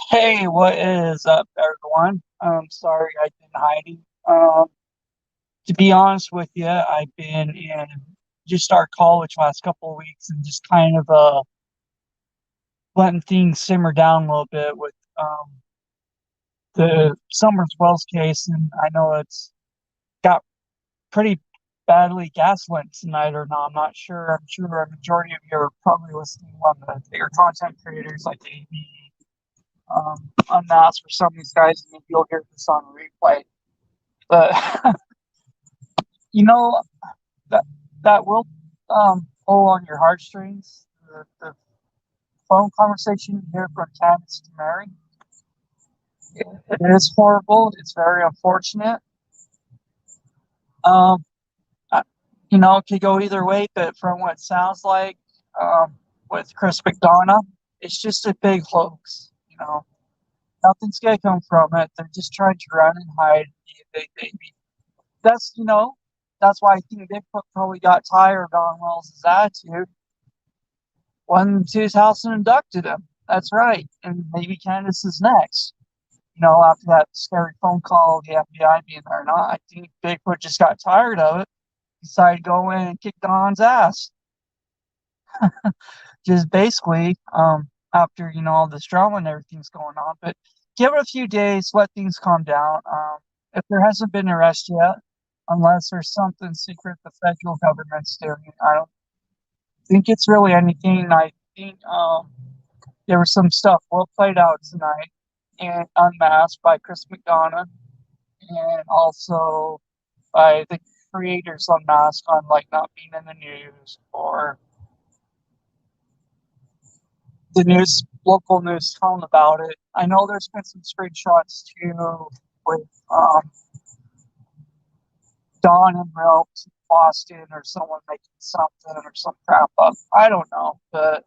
Hey, what is up, everyone? Sorry I've been hiding. To be honest with you, I've been in just started college last couple of weeks and just kind of letting things simmer down a little bit with the Summers Wells case, and I know it's got pretty badly gaslit tonight or not. I'm not sure. I'm sure a majority of you are probably listening on the bigger content creators like AB, Unmasked for some of these guys, and maybe you'll hear this on replay. But you know that that will pull on your heartstrings. The phone conversation you hear from Candace to Mary, it is horrible. It's very unfortunate. Um, I, it could go either way, but from what it sounds like, with Chris McDonough, it's just a big hoax. Nothing's gonna come from it. They're just trying to run and hide the big baby. That's why I think Bigfoot probably got tired of Don Wells' attitude. Went to his house and abducted him. That's right. And maybe Candace is next. After that scary phone call, the FBI being there or not, I think Bigfoot just got tired of it, decided to go in and kick Don's ass. Just basically, after, all this drama and everything's going on. But give it a few days, let things calm down. If there hasn't been an arrest yet, unless there's something secret the federal government's doing, I don't think it's really anything. I think there was some stuff well played out tonight and unmasked by Chris McDonough and also by the creators unmasked on like not being in the news or the news, local news telling about it. I know there's been some screenshots too with Don and Ralph in Boston or someone making something or some crap up. I don't know, but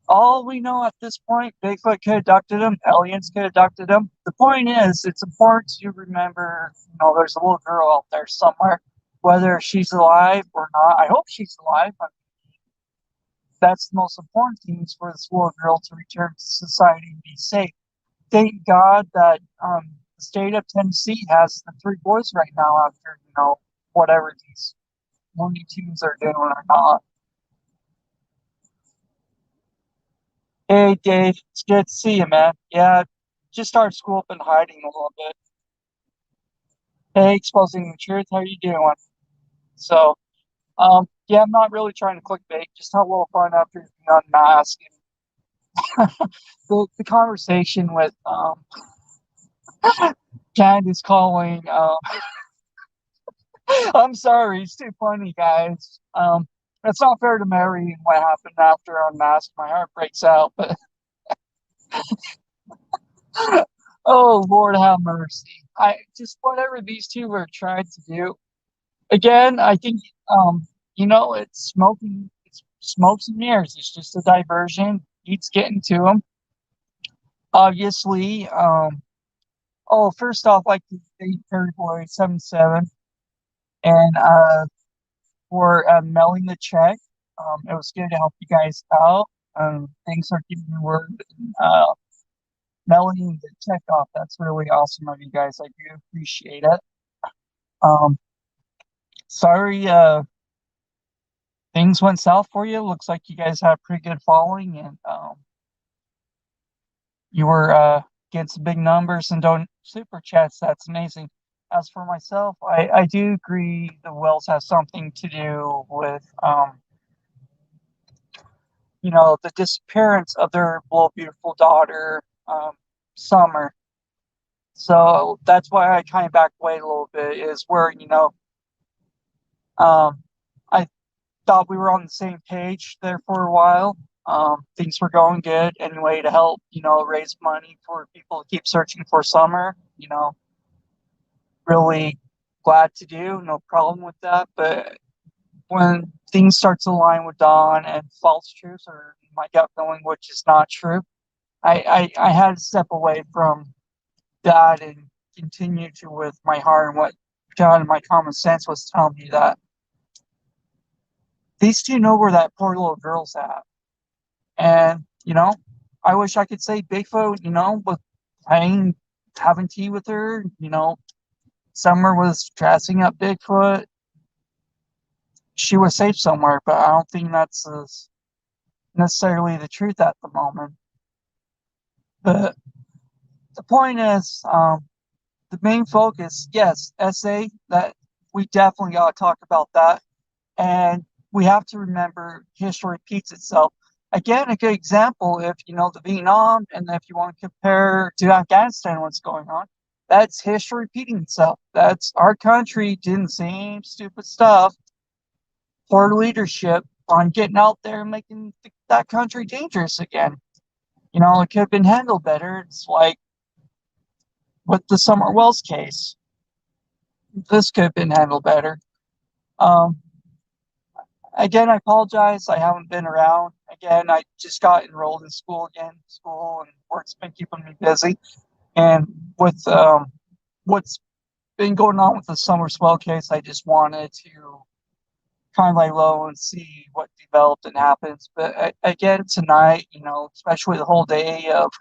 all we know at this point, Bigfoot could have abducted him, aliens could have abducted him. The point is, it's important to remember, there's a little girl out there somewhere, whether she's alive or not. I hope she's alive. I mean, that's the most important thing is for this little girl to return to society and be safe. Thank God that the state of Tennessee has the three boys right now after, whatever these Looney Tunes are doing or not. Hey, Dave, it's good to see you, man. Yeah, just started school up and hiding a little bit. Hey, exposing the truth. How you doing? So, yeah, I'm not really trying to clickbait. Just have a little fun after being unmasked. And the conversation with Candace calling. I'm sorry, it's too funny, guys. It's not fair to Mary and what happened after unmasked. My heart breaks out, but oh Lord, have mercy. I just whatever these two were trying to do. Again, I think it's smokes and mirrors. It's just a diversion. He's getting to him. Obviously, first off, like the Perry Boy 77 and for mailing the check. It was good to help you guys out. Thanks for giving me word and mailing the check off. That's really awesome of you guys. I do appreciate it. Um, sorry, things went south for you. Looks like you guys have a pretty good following, and you were getting some big numbers and don't super chats. That's amazing. As for myself, I do agree the Wells has something to do with the disappearance of their little beautiful daughter, Summer. So that's why I kind of backed away a little bit. Is where um, I thought we were on the same page there for a while. Things were going good anyway to help, raise money for people to keep searching for Summer. Really glad to do, no problem with that. But when things start to align with Dawn and false truths or my gut feeling, which is not true, I had to step away from that and continue to with my heart and what God and my common sense was telling me that these two know where that poor little girl's at. And, I wish I could say Bigfoot, was playing, having tea with her. Summer was dressing up Bigfoot. She was safe somewhere, but I don't think that's necessarily the truth at the moment. But the point is, the main focus, yes, SA, that we definitely got to talk about that. And we have to remember history repeats itself. Again, a good example, if you know the Vietnam, and if you want to compare to Afghanistan, what's going on, that's history repeating itself. That's our country doing the same stupid stuff, poor leadership on getting out there and making that country dangerous again. It could have been handled better. It's like with the Summer Wells case. This could have been handled better. Um, Again, I apologize. I haven't been around. Again, I just got enrolled in school again. School and work's been keeping me busy. And with what's been going on with the Summer Swell case, I just wanted to kind of lay low and see what developed and happens. But again, tonight, especially the whole day of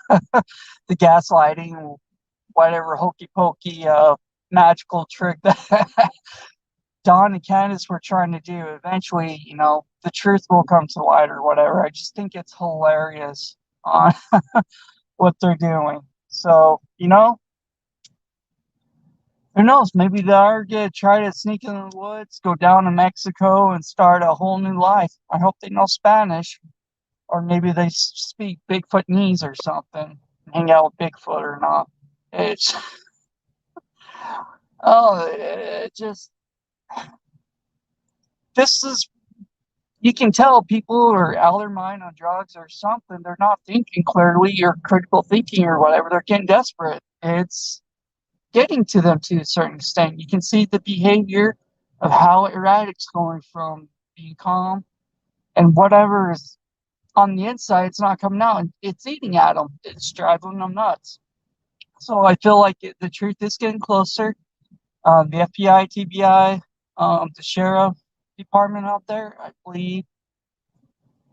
the gaslighting, whatever hokey pokey magical trick that Don and Candace were trying to do, eventually, the truth will come to light or whatever. I just think it's hilarious on what they're doing. So, who knows? Maybe they are going to try to sneak in the woods, go down to Mexico, and start a whole new life. I hope they know Spanish, or maybe they speak Bigfootese or something, hang out with Bigfoot or not. It's, oh, it just, this is, you can tell people are out of their mind on drugs or something. They're not thinking clearly or critical thinking or whatever. They're getting desperate. It's getting to them to a certain extent. You can see the behavior of how erratic's going from being calm and whatever is on the inside, it's not coming out. And it's eating at them. It's driving them nuts. So I feel like the truth is getting closer. The FBI, TBI, the sheriff department out there, I believe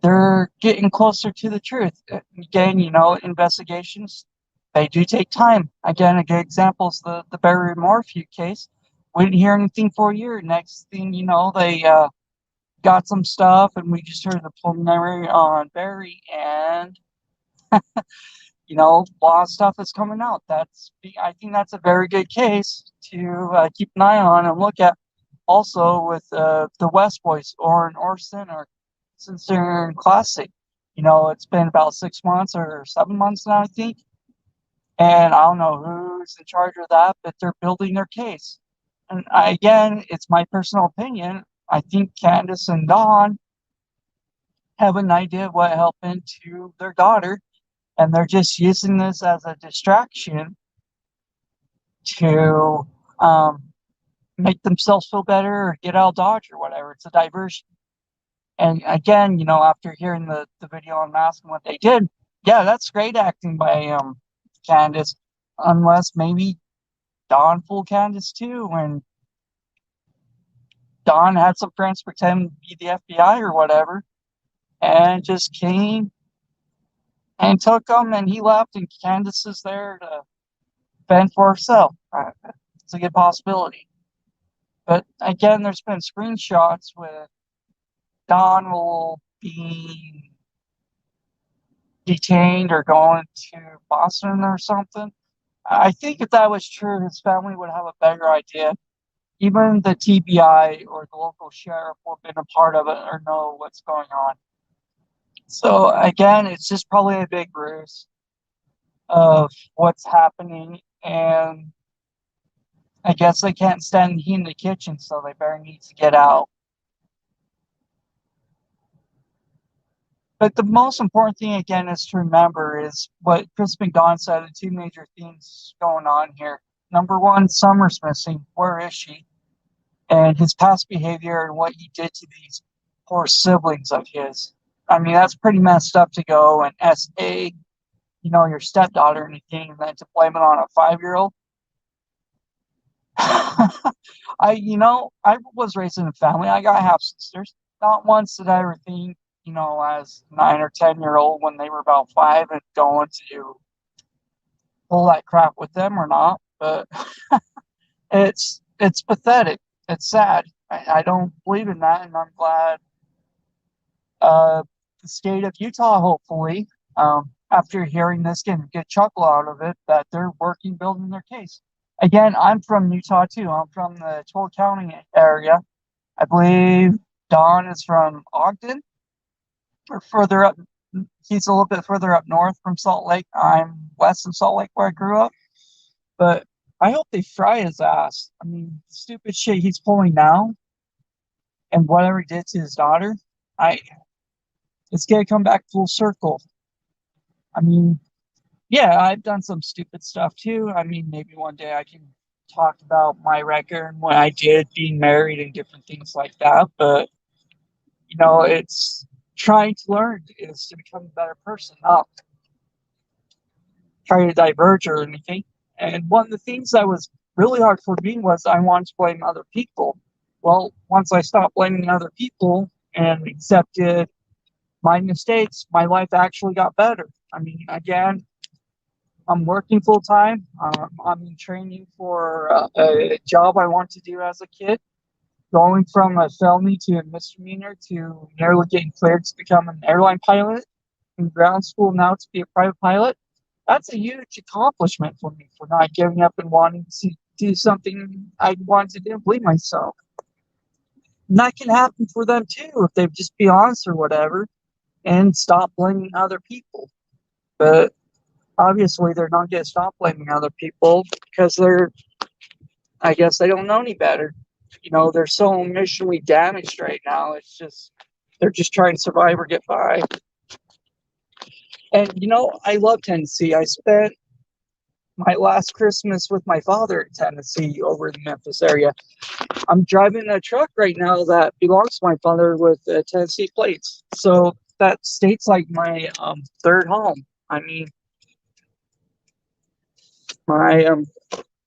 they're getting closer to the truth. Again, investigations, they do take time. Again, a good example is the Barry Morphew case. We didn't hear anything for a year. Next thing you know, they got some stuff, and we just heard the preliminary on Barry, and a lot of stuff is coming out. I think that's a very good case to keep an eye on and look at. Also with the West Boys, Orrin Orson, or Sincere Classic. It's been about 6 months or 7 months now, I think. And I don't know who's in charge of that, but they're building their case. And again, it's my personal opinion. I think Candace and Dawn have an idea of what happened to their daughter, and they're just using this as a distraction to make themselves feel better or get out of Dodge or whatever. It's a diversion. And again, after hearing the video on Mask and what they did, yeah, that's great acting by Candace. Unless maybe Dawn fooled Candace too, and Dawn had some friends pretend to be the FBI or whatever, and just came and took him, and he left, and Candace is there to fend for herself. It's a good possibility. But again, there's been screenshots with Don will be detained or going to Boston or something. I think if that was true, his family would have a better idea. Even the TBI or the local sheriff would have been a part of it or know what's going on. So again, it's just probably a big ruse of what's happening, and I guess they can't stand the heat in the kitchen, so they better need to get out. But the most important thing, again, is to remember is what Chris McDonald said, the two major themes going on here. Number one, Summer's missing. Where is she? And his past behavior and what he did to these poor siblings of his. I mean, that's pretty messed up to go and SA, your stepdaughter or anything, and then to blame it on a 5-year-old. I was raised in a family. I got half sisters. Not once did I ever think, as 9 or 10 year old when they were about 5 and going to pull that crap with them or not. But it's pathetic. It's sad. I don't believe in that, and I'm glad uh, the state of Utah, hopefully, after hearing this, can get a chuckle out of it, that they're working, building their case. Again, I'm from Utah too. I'm from the Toll County area. I believe Don is from Ogden or further up. He's a little bit further up north from Salt Lake. I'm west of Salt Lake where I grew up. But I hope they fry his ass. I mean, stupid shit he's pulling now and whatever he did to his daughter, I it's gonna come back full circle. I mean, yeah, I've done some stupid stuff too. I mean, maybe one day I can talk about my record and what I did being married and different things like that. But it's trying to learn is to become a better person, not try to diverge or anything. And one of the things that was really hard for me was I wanted to blame other people. Well, once I stopped blaming other people and accepted my mistakes, my life actually got better. I mean, again, I'm working full time. I'm in training for a job I want to do as a kid, going from a felony to a misdemeanor to nearly getting cleared to become an airline pilot, in ground school now to be a private pilot. That's a huge accomplishment for me for not giving up and wanting to do something I wanted to do and believe myself. And that can happen for them too if they just be honest or whatever and stop blaming other people. But obviously, they're not going to stop blaming other people because I guess they don't know any better. They're so emotionally damaged right now. It's just, they're just trying to survive or get by. And, I love Tennessee. I spent my last Christmas with my father in Tennessee over in the Memphis area. I'm driving a truck right now that belongs to my father with Tennessee plates. So that state's like my third home. I mean, my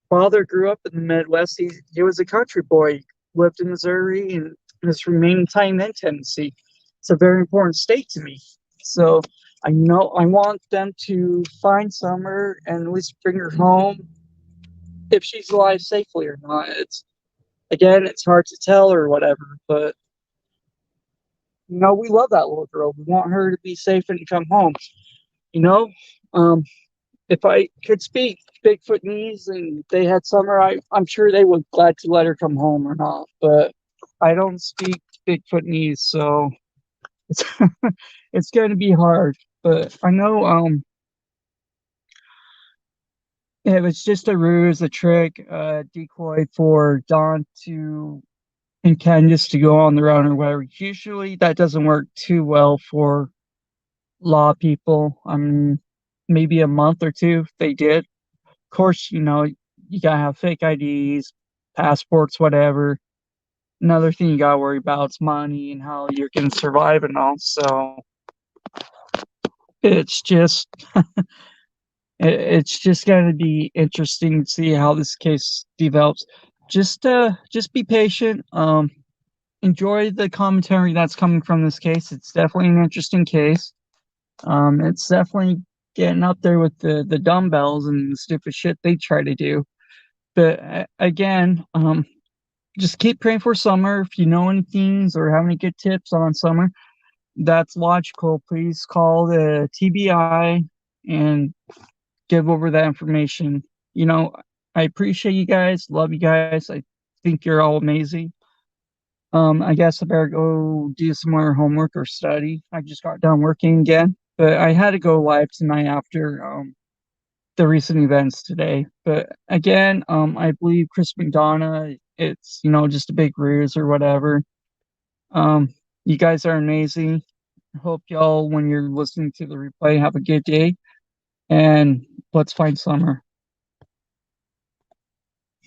father grew up in the Midwest. He was a country boy, lived in Missouri, and his remaining time in Tennessee. It's a very important state to me. So I know I want them to find Summer and at least bring her home if she's alive safely or not. It's hard to tell or whatever, but we love that little girl. We want her to be safe and come home. You know, um, if I could speak Bigfootnese and they had Summer, I'm sure they would glad to let her come home or not. But I don't speak Bigfootnese, so it's it's going to be hard. But I know it was just a ruse, a trick, a decoy for Dawn to and Candace to go on their own or whatever. Usually that doesn't work too well for law people. I mean, maybe a month or two they did. Of course, you gotta have fake IDs, passports, whatever. Another thing you gotta worry about is money and how you're gonna survive and all. So it's just it's just gonna be interesting to see how this case develops. Just be patient. Enjoy the commentary that's coming from this case. It's definitely an interesting case. It's definitely getting up there with the dumbbells and the stupid shit they try to do. But again, just keep praying for Summer. If you know any things or have any good tips on Summer, that's logical. Please call the TBI and give over that information. I appreciate you guys. Love you guys. I think you're all amazing. I guess I better go do some more homework or study. I just got done working again, but I had to go live tonight after the recent events today. But again, I believe Chris McDonough, it's just a big ruse or whatever. You guys are amazing. I hope y'all, when you're listening to the replay, have a good day, and let's find Summer.